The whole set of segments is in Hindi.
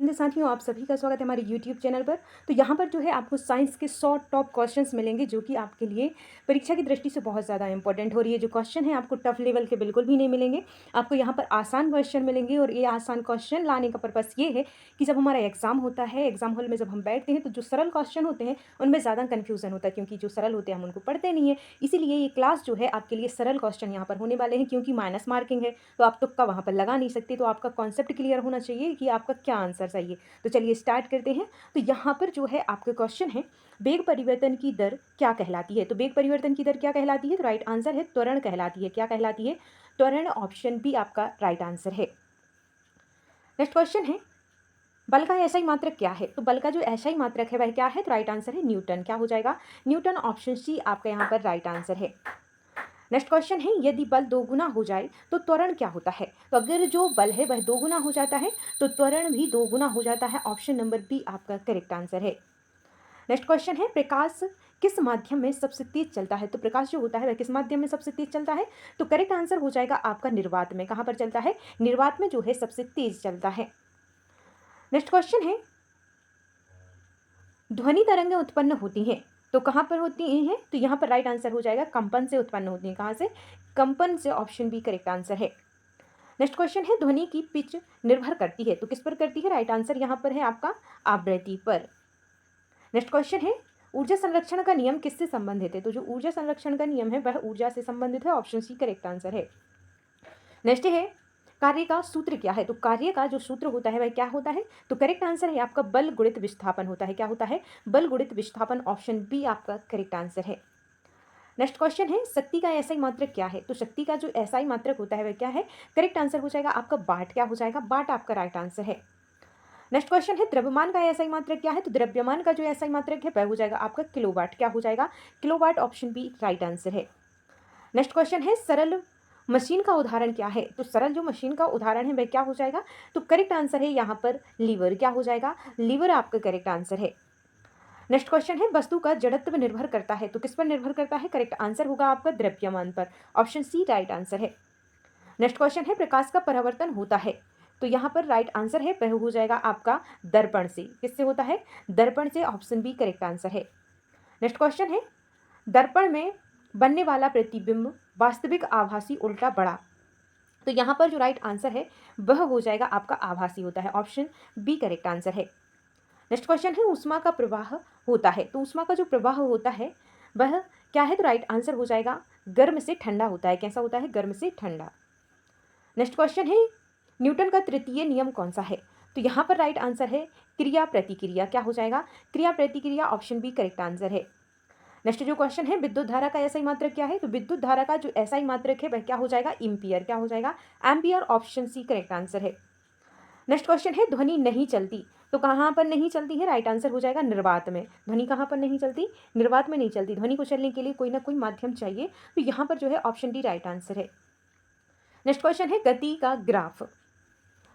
मेरे साथियों, आप सभी का स्वागत है हमारे यूट्यूब चैनल पर। तो यहाँ पर जो है आपको साइंस के 100 टॉप क्वेश्चंस मिलेंगे जो कि आपके लिए परीक्षा की दृष्टि से बहुत ज़्यादा इंपॉर्टेंट हो रही है। जो क्वेश्चन है आपको टफ लेवल के बिल्कुल भी नहीं मिलेंगे, आपको यहाँ पर आसान क्वेश्चन मिलेंगे। और ये आसान क्वेश्चन लाने का पर्पस ये है कि जब हमारा एग्जाम होता है, एग्जाम हॉल में जब हम बैठते हैं तो जो सरल क्वेश्चन होते हैं उनमें ज़्यादा कन्फ्यूजन होता है, क्योंकि जो सरल होते हैं हम उनको पढ़ते नहीं है। इसीलिए ये क्लास जो है आपके लिए सरल क्वेश्चन यहाँ पर होने वाले हैं, क्योंकि माइनस मार्किंग है तो आप तुक्का वहाँ पर लगा नहीं सकते। तो आपका कॉन्सेप्ट क्लियर होना चाहिए कि आपका क्या आंसर चाहिए। तो चलिए स्टार्ट करते हैं। तो यहाँ पर जो है आपके क्वेश्चन है, वेग परिवर्तन की दर क्या कहलाती है। तो वेग परिवर्तन की दर क्या कहलाती है, तो राइट आंसर है त्वरण कहलाती है। क्या कहलाती है, त्वरण। ऑप्शन बी आपका राइट आंसर है। नेक्स्ट क्वेश्चन है, बल का एसआई मात्रक क्या है। तो बल का जो एसआई मात्रक है वह क्या है, तो राइट आंसर है न्यूटन। क्या हो जाएगा, न्यूटन। ऑप्शन सी आपका यहाँ पर राइट आंसर है। नेक्स्ट क्वेश्चन है, यदि बल दोगुना हो जाए तो त्वरण क्या होता है। तो अगर जो बल है वह दोगुना हो जाता है तो त्वरण भी दोगुना हो जाता है। ऑप्शन नंबर बी आपका करेक्ट आंसर है। नेक्स्ट क्वेश्चन है, प्रकाश किस माध्यम में सबसे तेज चलता है। तो प्रकाश जो होता है वह किस माध्यम में सबसे तेज चलता है, तो करेक्ट आंसर हो जाएगा आपका निर्वात में। कहाँ पर चलता है, निर्वात में जो है सबसे तेज चलता है। नेक्स्ट क्वेश्चन है, ध्वनि तरंगें उत्पन्न होती हैं तो कहाँ पर होती हैं, तो यहाँ पर राइट आंसर हो जाएगा कंपन से उत्पन्न होती हैं। कहाँ से, कंपन से। ऑप्शन बी करेक्ट आंसर है। नेक्स्ट क्वेश्चन है, ध्वनि की पिच निर्भर करती है तो किस पर करती है, राइट आंसर यहाँ पर है आपका आवृत्ति पर। नेक्स्ट क्वेश्चन है, ऊर्जा संरक्षण का नियम किससे संबंधित है। तो जो ऊर्जा संरक्षण का नियम है वह ऊर्जा से संबंधित है। ऑप्शन सी करेक्ट आंसर है। नेक्स्ट है, कार्य का सूत्र क्या है। तो कार्य का जो सूत्र होता है वह क्या होता है, तो करेक्ट आंसर है आपका बल गुणित विस्थापन होता है। क्या होता है, बल गुणित विस्थापन। ऑप्शन बी आपका करेक्ट आंसर है। नेक्स्ट क्वेश्चन है, शक्ति का एसआई मात्रक क्या है। तो शक्ति का जो एसआई मात्रक होता है वह क्या है, करेक्ट आंसर हो जाएगा आपका वाट। क्या हो जाएगा, वाट आपका राइट आंसर है। नेक्स्ट क्वेश्चन है, द्रव्यमान का एसआई मात्रक क्या है। तो द्रव्यमान का जो एसआई मात्रक है वह हो जाएगा आपका किलोवाट। क्या हो जाएगा, kilowatt. Option B right answer है। नेक्स्ट क्वेश्चन है, सरल मशीन का उदाहरण क्या है। तो सरल जो मशीन का उदाहरण है वह क्या हो जाएगा, तो करेक्ट आंसर है यहाँ पर लीवर। क्या हो जाएगा, लीवर आपका करेक्ट आंसर है। नेक्स्ट क्वेश्चन है, वस्तु का जड़त्व निर्भर करता है तो किस पर निर्भर करता है, करेक्ट आंसर होगा आपका द्रव्यमान पर। ऑप्शन सी राइट आंसर है। नेक्स्ट क्वेश्चन है, प्रकाश का परावर्तन होता है तो यहाँ पर राइट आंसर है वह हो जाएगा आपका दर्पण से। किससे होता है, दर्पण से। ऑप्शन बी करेक्ट आंसर है। नेक्स्ट क्वेश्चन है, दर्पण में बनने वाला प्रतिबिंब वास्तविक आभासी उल्टा बड़ा। तो यहाँ पर जो राइट आंसर है वह हो जाएगा आपका आभासी होता है। ऑप्शन बी करेक्ट आंसर है। नेक्स्ट क्वेश्चन है, ऊष्मा का प्रवाह होता है तो ऊष्मा का जो प्रवाह होता है वह क्या है, तो राइट आंसर हो जाएगा गर्म से ठंडा होता है। कैसा होता है, गर्म से ठंडा। नेक्स्ट क्वेश्चन है, न्यूटन का तृतीय नियम कौन सा है। तो यहाँ पर राइट आंसर है क्रिया प्रतिक्रिया। क्या हो जाएगा, क्रिया प्रतिक्रिया। ऑप्शन बी करेक्ट आंसर है। नेक्स्ट जो क्वेश्चन है, विद्युत धारा का एसआई मात्रक क्या है। तो विद्युत धारा का जो एसआई मात्रक है वह क्या हो जाएगा, एम्पियर। क्या हो जाएगा, ampere. Option C correct answer है। नेक्स्ट क्वेश्चन है, ध्वनि नहीं चलती तो कहाँ पर नहीं चलती है, राइट आंसर हो जाएगा निर्वात में। ध्वनि कहाँ पर नहीं चलती, निर्वात में नहीं चलती। ध्वनि को चलने के लिए कोई ना कोई माध्यम चाहिए, तो यहाँ पर जो है ऑप्शन डी राइट आंसर है। नेक्स्ट क्वेश्चन है, गति का ग्राफ।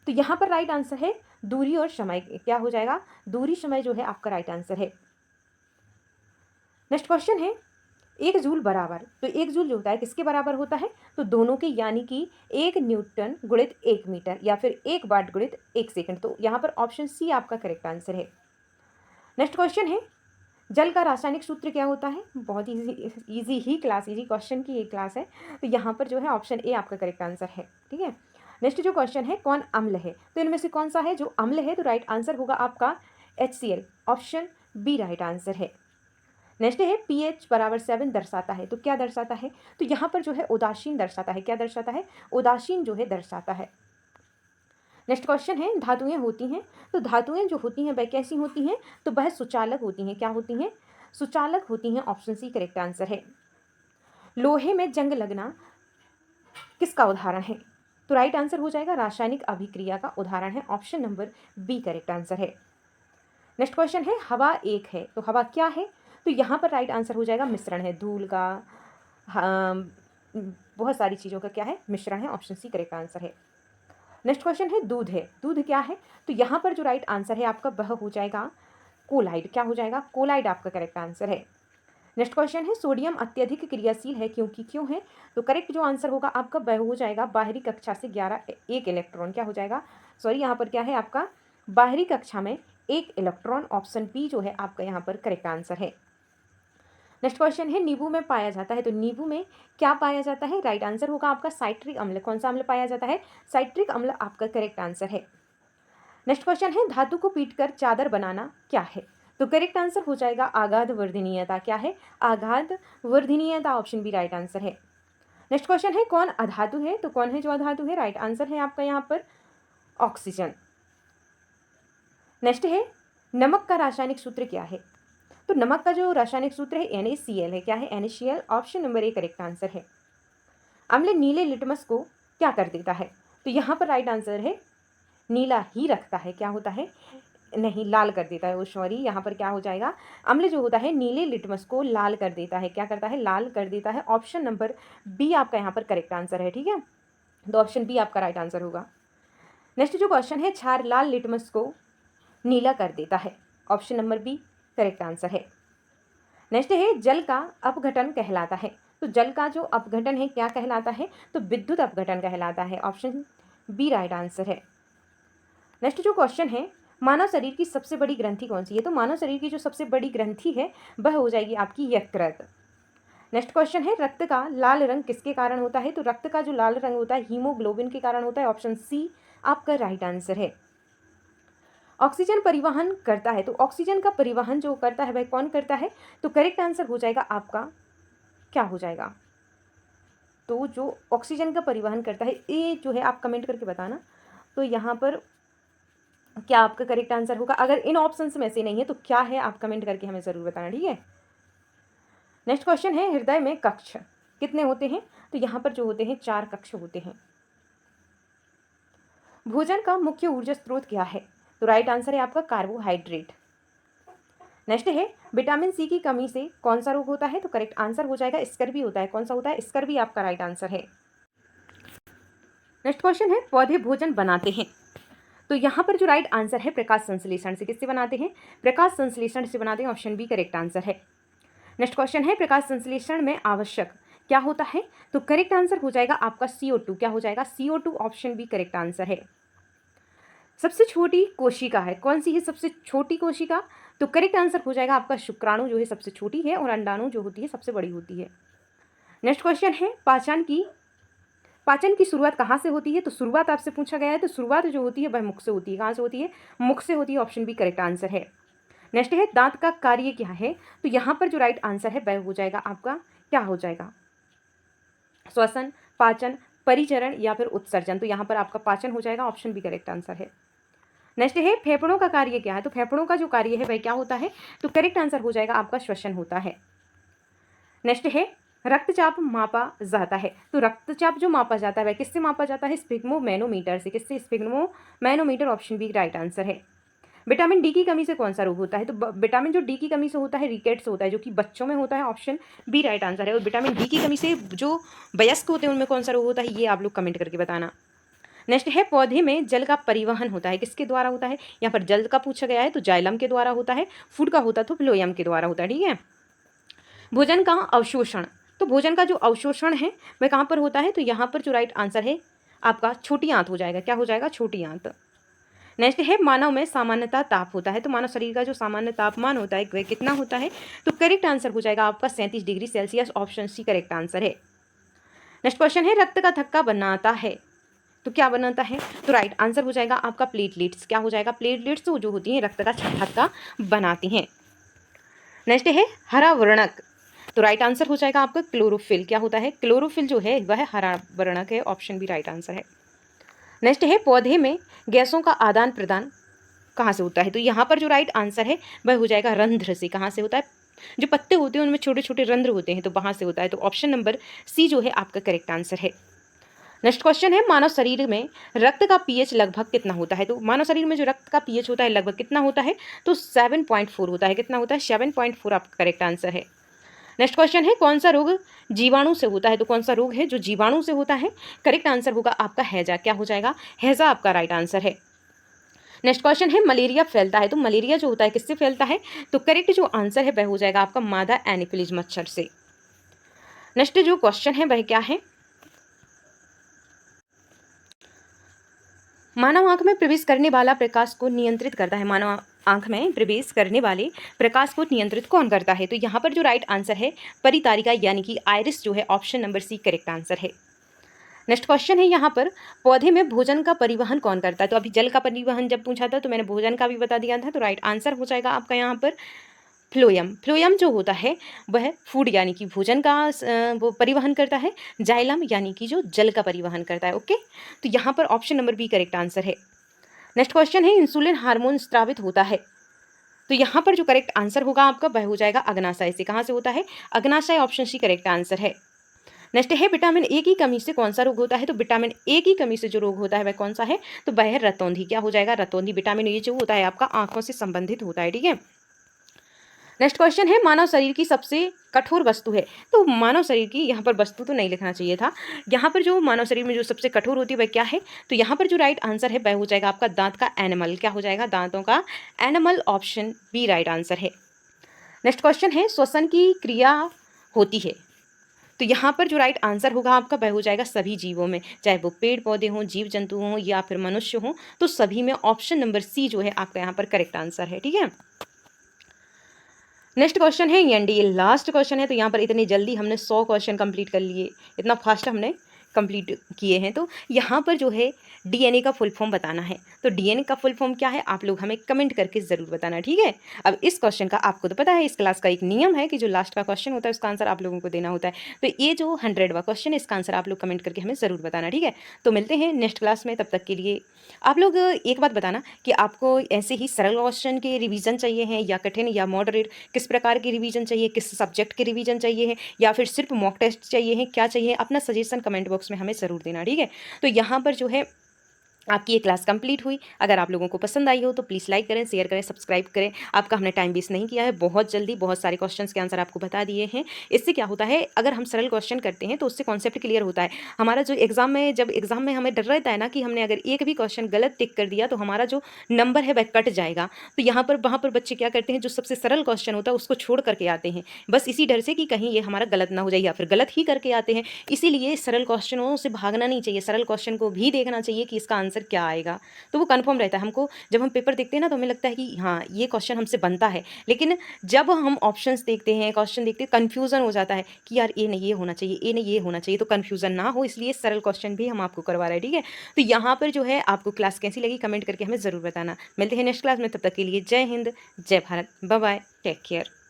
तो यहाँ पर राइट आंसर है दूरी और समय। क्या हो जाएगा, दूरी समय जो है आपका राइट आंसर है। नेक्स्ट क्वेश्चन है, एक जूल बराबर। तो एक जूल जो होता है किसके बराबर होता है, तो दोनों के, यानी कि 1 न्यूटन गुणित 1 मीटर या फिर 1 वाट गुणित 1 सेकंड। तो यहाँ पर ऑप्शन सी आपका करेक्ट आंसर है। नेक्स्ट क्वेश्चन है, जल का रासायनिक सूत्र क्या होता है। बहुत इजी ही क्लास, इजी क्वेश्चन की एक क्लास है। तो यहाँ पर जो है ऑप्शन ए आपका करेक्ट आंसर है। ठीक है। नेक्स्ट जो क्वेश्चन है, कौन अम्ल है। तो इनमें से कौन सा है जो अम्ल है, तो राइट आंसर होगा आपका HCl। Option B right answer है। नेक्स्ट है, pH बराबर 7 दर्शाता है तो क्या दर्शाता है, तो यहाँ पर जो है उदासीन दर्शाता है। क्या दर्शाता है, उदासीन जो है दर्शाता है। नेक्स्ट क्वेश्चन है, धातुएं होती हैं तो धातुएं जो होती हैं वह कैसी होती हैं, तो वह सुचालक होती हैं। क्या होती हैं, सुचालक होती हैं। ऑप्शन सी करेक्ट आंसर है। लोहे में जंग लगना किसका उदाहरण है, तो राइट आंसर हो जाएगा रासायनिक अभिक्रिया का उदाहरण है। Option number B correct answer है। नेक्स्ट क्वेश्चन है, हवा एक है तो हवा क्या है, तो यहाँ पर राइट आंसर हो जाएगा मिश्रण है। धूल का, बहुत सारी चीज़ों का क्या है, मिश्रण है। ऑप्शन सी करेक्ट आंसर है। नेक्स्ट क्वेश्चन है, दूध है, दूध क्या है, तो यहाँ पर जो राइट आंसर है आपका वह हो जाएगा कोलाइड। क्या हो जाएगा, कोलाइड आपका करेक्ट आंसर है। नेक्स्ट क्वेश्चन है, सोडियम अत्यधिक क्रियाशील है क्योंकि क्यों है, तो करेक्ट जो आंसर होगा आपका वह हो जाएगा बाहरी कक्षा से 11 एक इलेक्ट्रॉन। क्या हो जाएगा, सॉरी यहाँ पर क्या है आपका बाहरी कक्षा में एक इलेक्ट्रॉन, ऑप्शन बी जो है आपका यहाँ पर करेक्ट आंसर है। नेक्स्ट क्वेश्चन है नींबू में पाया जाता है, तो नींबू में क्या पाया जाता है? राइट आंसर होगा आपका साइट्रिक अम्ल। कौन सा अम्ल पाया जाता है? साइट्रिक अम्ल आपका करेक्ट आंसर है। नेक्स्ट क्वेश्चन है धातु को पीटकर चादर बनाना क्या है? तो करेक्ट आंसर हो जाएगा आघात वर्धनीयता। क्या है? आघात वर्धनीयता, ऑप्शन बी राइट आंसर है। नेक्स्ट क्वेश्चन है कौन अधातु है? तो कौन है जो अधातु है? राइट आंसर है आपका यहाँ पर ऑक्सीजन। नेक्स्ट है नमक का रासायनिक सूत्र क्या है? तो नमक का जो रासायनिक सूत्र है NaCl है। क्या है? NaCl, option number A correct answer है। अम्ल नीले लिटमस को क्या कर देता है? तो यहाँ पर राइट आंसर है नीला ही रखता है। क्या होता है? नहीं, लाल कर देता है वो, सॉरी, यहाँ पर क्या हो जाएगा, अम्ल जो होता है नीले लिटमस को लाल कर देता है। क्या करता है? लाल कर देता है। ऑप्शन नंबर बी आपका यहाँ पर करेक्ट आंसर है। ठीक है, तो ऑप्शन बी आपका राइट आंसर होगा। नेक्स्ट जो क्वेश्चन है क्षार लाल लिटमस को नीला कर देता है। Option number B correct answer है। नेक्स्ट है जल का अपघटन कहलाता है। तो जल का जो अपघटन है क्या कहलाता है? तो विद्युत अपघटन कहलाता है। ऑप्शन बी राइट आंसर है। नेक्स्ट जो क्वेश्चन है मानव शरीर की सबसे बड़ी ग्रंथि कौन सी है? तो मानव शरीर की जो सबसे बड़ी ग्रंथि है वह हो जाएगी आपकी यकृत। नेक्स्ट क्वेश्चन है रक्त का लाल रंग किसके कारण होता है? तो रक्त का जो लाल रंग होता है हीमोग्लोबिन के कारण होता है। ऑप्शन सी आपका राइट आंसर है। ऑक्सीजन परिवहन करता है, तो ऑक्सीजन का परिवहन जो करता है वह कौन करता है? तो करेक्ट आंसर हो जाएगा आपका, क्या हो जाएगा, तो जो ऑक्सीजन का परिवहन करता है, ये जो है आप कमेंट करके बताना। तो यहाँ पर क्या आपका करेक्ट आंसर होगा? अगर इन ऑप्शंस में से नहीं है तो क्या है, आप कमेंट करके हमें ज़रूर बताना। ठीक है, नेक्स्ट क्वेश्चन है हृदय में कक्ष कितने होते हैं? तो यहाँ पर जो होते हैं 4 कक्ष होते हैं। भोजन का मुख्य ऊर्जा स्रोत क्या है? तो राइट आंसर है आपका कार्बोहाइड्रेट। नेक्स्ट है विटामिन सी की कमी से कौन सा रोग होता है? तो करेक्ट आंसर हो जाएगा स्कर्वी होता है। कौन सा होता है? स्कर्वी आपका राइट आंसर है। नेक्स्ट क्वेश्चन है पौधे भोजन बनाते हैं, तो यहाँ पर जो राइट आंसर है प्रकाश संश्लेषण से। किससे बनाते हैं? प्रकाश संश्लेषण से बनाते हैं। ऑप्शन बी करेक्ट आंसर है। नेक्स्ट क्वेश्चन है प्रकाश संश्लेषण में आवश्यक क्या होता है? तो करेक्ट आंसर हो जाएगा आपका CO2। क्या हो जाएगा? CO2, option B correct answer है। सबसे छोटी कोशिका है, कौन सी है सबसे छोटी कोशिका? तो करेक्ट आंसर हो जाएगा आपका शुक्राणु जो है सबसे छोटी है, और अंडाणु जो होती है सबसे बड़ी होती है। नेक्स्ट क्वेश्चन है पाचन की शुरुआत कहाँ से होती है? तो शुरुआत आपसे पूछा गया है, तो शुरुआत जो होती है वह मुख से होती है। कहाँ से होती है? मुख से होती है। ऑप्शन बी करेक्ट आंसर है। नेक्स्ट है दांत का कार्य क्या है? तो यहाँ पर जो राइट आंसर है वह हो जाएगा आपका, क्या हो जाएगा, श्वसन, पाचन, परिचरण या फिर उत्सर्जन। तो यहाँ पर आपका पाचन हो जाएगा। ऑप्शन बी करेक्ट आंसर है। नेक्स्ट है फेफड़ों का कार्य क्या है? तो फेफड़ों का जो कार्य है वह क्या होता है? तो करेक्ट आंसर हो जाएगा आपका श्वसन होता है। नेक्स्ट है रक्तचाप मापा जाता है, तो रक्तचाप जो मापा जाता है वह किससे मापा जाता है? स्फिग्मोमैनोमीटर से। किससे? Sphygmomanometer, option B right answer है। विटामिन डी की कमी से कौन सा रोग होता है? तो विटामिन जो डी की कमी से होता है रिकेट्स होता है, जो कि बच्चों में होता है। ऑप्शन बी राइट आंसर है। और विटामिन डी की कमी से जो वयस्क होते हैं उनमें कौन सा रोग होता है, ये आप लोग कमेंट करके बताना। नेक्स्ट है पौधे में जल का परिवहन होता है, किसके द्वारा होता है? यहाँ पर जल का पूछा गया है, तो जाइलम के द्वारा होता है। फूड का होता तो फ्लोएम के द्वारा होता है। ठीक है, भोजन का अवशोषण, तो भोजन का जो अवशोषण है वह कहाँ पर होता है? तो यहाँ पर जो राइट आंसर है आपका छोटी आंत हो जाएगा। क्या हो जाएगा? छोटी आंत। नेक्स्ट है मानव में सामान्यतः ताप होता है, तो मानव शरीर का जो सामान्य तापमान होता है वह कितना होता है? तो करेक्ट आंसर हो जाएगा आपका 37 degree Celsius. Option C correct answer है। नेक्स्ट क्वेश्चन है रक्त का थक्का बनाता है, तो क्या बनाता है? तो राइट आंसर हो जाएगा आपका प्लेटलेट्स। क्या हो जाएगा? प्लेटलेट्स जो होती हैं रक्त का थक्का बनाती हैं। नेक्स्ट है हरा वर्णक, तो राइट आंसर हो जाएगा आपका क्लोरोफिल। क्या होता है? क्लोरोफिल जो है वह हरा वर्णक है। ऑप्शन बी राइट आंसर है। नेक्स्ट है पौधे में गैसों का आदान प्रदान कहाँ से होता है? तो यहाँ पर जो राइट आंसर है वह हो जाएगा रंध्र से। कहाँ से होता है? जो पत्ते होते हैं उनमें छोटे छोटे रंध्र होते हैं, तो वहाँ से होता है। तो ऑप्शन नंबर सी जो है आपका करेक्ट आंसर है। नेक्स्ट क्वेश्चन है मानव शरीर में रक्त का पीएच लगभग कितना होता है? तो मानव शरीर में जो रक्त का पीएच होता है लगभग कितना होता है? तो 7.4 होता है। कितना होता है? 7.4 आपका करेक्ट आंसर है। नेक्स्ट क्वेश्चन है कौन सा रोग जीवाणु से होता है? तो कौन सा रोग है जो जीवाणु से होता है? करेक्ट आंसर होगा आपका हैजा। क्या हो जाएगा? हैजा आपका राइट आंसर है। नेक्स्ट क्वेश्चन है मलेरिया फैलता है, तो मलेरिया जो होता है किससे फैलता है? तो करेक्ट जो आंसर है वह हो जाएगा आपका मादा एनोफिलीज मच्छर से। नेक्स्ट जो क्वेश्चन है वह क्या है? मानव आँख में प्रवेश करने वाला प्रकाश को नियंत्रित करता है। मानव आँख में प्रवेश करने वाले प्रकाश को नियंत्रित कौन करता है? तो यहाँ पर जो राइट आंसर है परितारिका यानी कि आइरिस जो है, option number C correct answer है। नेक्स्ट क्वेश्चन है यहाँ पर, पौधे में भोजन का परिवहन कौन करता है? तो अभी जल का परिवहन जब पूछा था तो मैंने भोजन का भी बता दिया था, तो राइट आंसर हो जाएगा आपका यहाँ पर फ्लोएम। फ्लोएम जो होता है वह फूड यानी कि भोजन का वो परिवहन करता है। जाइलम यानी कि जो जल का परिवहन करता है। ओके, तो यहाँ पर option number B correct answer है। नेक्स्ट क्वेश्चन है, इंसुलिन हार्मोन स्रावित होता है, तो यहाँ पर जो करेक्ट आंसर होगा आपका वह हो जाएगा अग्नाशय से। कहाँ से होता है? अग्नाशय, ऑप्शन सी करेक्ट आंसर है। नेक्स्ट है, विटामिन ए की कमी से कौन सा रोग होता है? तो विटामिन ए की कमी से जो रोग होता है वह कौन सा है? तो वह है रतौंधी। क्या हो जाएगा? रतौंधी। विटामिन ए जो होता है आपका आंखों से संबंधित होता है। ठीक है। नेक्स्ट क्वेश्चन है, मानव शरीर की सबसे कठोर वस्तु है। तो मानव शरीर की यहाँ पर वस्तु तो नहीं लिखना चाहिए था, यहाँ पर जो मानव शरीर में जो सबसे कठोर होती है वह क्या है? तो यहाँ पर जो राइट आंसर है वह हो जाएगा आपका दांत का एनिमल। क्या हो जाएगा? दांतों का enamel, option B right answer है। नेक्स्ट क्वेश्चन है, श्वसन की क्रिया होती है, तो यहाँ पर जो राइट आंसर होगा आपका वह हो जाएगा सभी जीवों में, चाहे वो पेड़ पौधे हों, जीव जंतु हों या फिर मनुष्य हों, तो सभी में ऑप्शन नंबर सी जो है आपका यहाँ पर करेक्ट आंसर है। ठीक है। नेक्स्ट क्वेश्चन है एनडीए, लास्ट क्वेश्चन है। तो यहाँ पर इतनी जल्दी हमने 100 क्वेश्चन कंप्लीट कर लिए, इतना फास्ट हमने कंप्लीट किए हैं। तो यहाँ पर जो है डीएनए का फुल फॉर्म बताना है। तो डीएनए का फुल फॉर्म क्या है आप लोग हमें कमेंट करके ज़रूर बताना। ठीक है। अब इस क्वेश्चन का आपको तो पता है, इस क्लास का एक नियम है कि जो लास्ट का क्वेश्चन होता है उसका आंसर आप लोगों को देना होता है। तो ये जो 100वां क्वेश्चन है इसका आंसर आप लोग कमेंट करके हमें ज़रूर बताना। ठीक है। तो मिलते हैं नेक्स्ट क्लास में, तब तक के लिए आप लोग एक बात बताना कि आपको ऐसे ही सरल क्वेश्चन के रिवीजन चाहिए हैं या कठिन या मॉडरेट, किस प्रकार की रिवीजन चाहिए, किस सब्जेक्ट के रिवीजन चाहिए है, या फिर सिर्फ मॉक टेस्ट चाहिए है, क्या चाहिए? अपना सजेशन कमेंट बॉक्स में हमें ज़रूर देना। ठीक है। तो यहाँ पर जो है आपकी ये क्लास कंप्लीट हुई। अगर आप लोगों को पसंद आई हो तो प्लीज़ लाइक करें, शेयर करें, सब्सक्राइब करें। आपका हमने टाइम वेस्ट नहीं किया है, बहुत जल्दी बहुत सारे क्वेश्चंस के आंसर आपको बता दिए हैं। इससे क्या होता है, अगर हम सरल क्वेश्चन करते हैं तो उससे कॉन्सेप्ट क्लियर होता है। हमारा जो एग्जाम में, जब एग्जाम में हमें डर रहता है ना कि हमने अगर एक भी क्वेश्चन गलत टिक कर दिया तो हमारा जो नंबर है वह कट जाएगा। तो यहाँ पर वहाँ पर बच्चे क्या करते हैं, जो सबसे सरल क्वेश्चन होता है उसको छोड़ करके आते हैं, बस इसी डर से कि कहीं ये हमारा गलत ना हो जाए, या फिर गलत ही करके आते हैं। इसीलिए सरल क्वेश्चनों से भागना नहीं चाहिए, सरल क्वेश्चन को भी देखना चाहिए कि इसका आंसर क्या आएगा। तो वो कन्फर्म रहता है हमको। जब हम पेपर देखते हैं ना तो हमें लगता है कि हाँ ये क्वेश्चन हमसे बनता है, लेकिन जब हम ऑप्शंस देखते हैं, क्वेश्चन देखते हैं, कन्फ्यूज़न हो जाता है कि यार ये नहीं ये होना चाहिए, ये नहीं ये होना चाहिए। तो कन्फ्यूज़न ना हो इसलिए सरल क्वेश्चन भी हम आपको करवा रहे हैं। ठीक है। तो यहाँ पर जो है आपको क्लास कैसी लगी कमेंट करके हमें ज़रूर बताना। मिलते हैं नेक्स्ट क्लास में, तब तक के लिए Jai Hind, Jai Bharat, bye bye, take care.